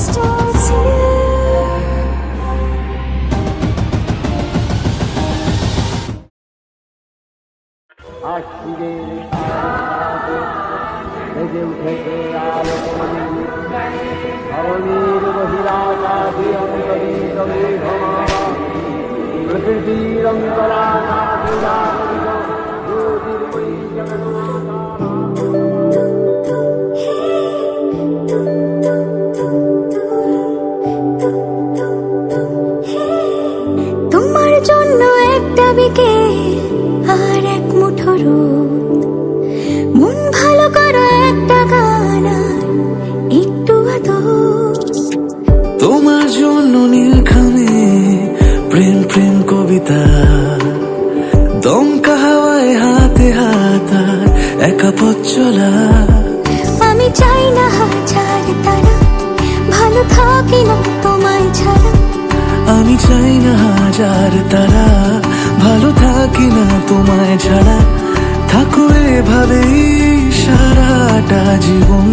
starts here. আশিদের সাথে বেজে উঠেছে আলোকমণি ধরণীর বহিরাকাশে অন্তরিত মেঘমালা প্রকৃতির অন্তরাকাশে জাগরিত জ্যোতির্ময়ী জগন্মাতা। তোমার জন্য একটা বিকেল আর এক মুঠো রোদ, মন ভালো করো একটা গান আর একটু আদর। তোমার জন্য নীলখানে প্রেম প্রেম কবিতা, দমকা হাওয়ায় হাতে হাত আর একা পথ চলা। আমি চাই না হাজার তারা, ভালো থাকি না তোমায় ছাড়া। আমি চাই না হাজার তারা, ভালো থাকি না তোমায় ছাড়া। থাকো এভাবেই সারাটা জীবন।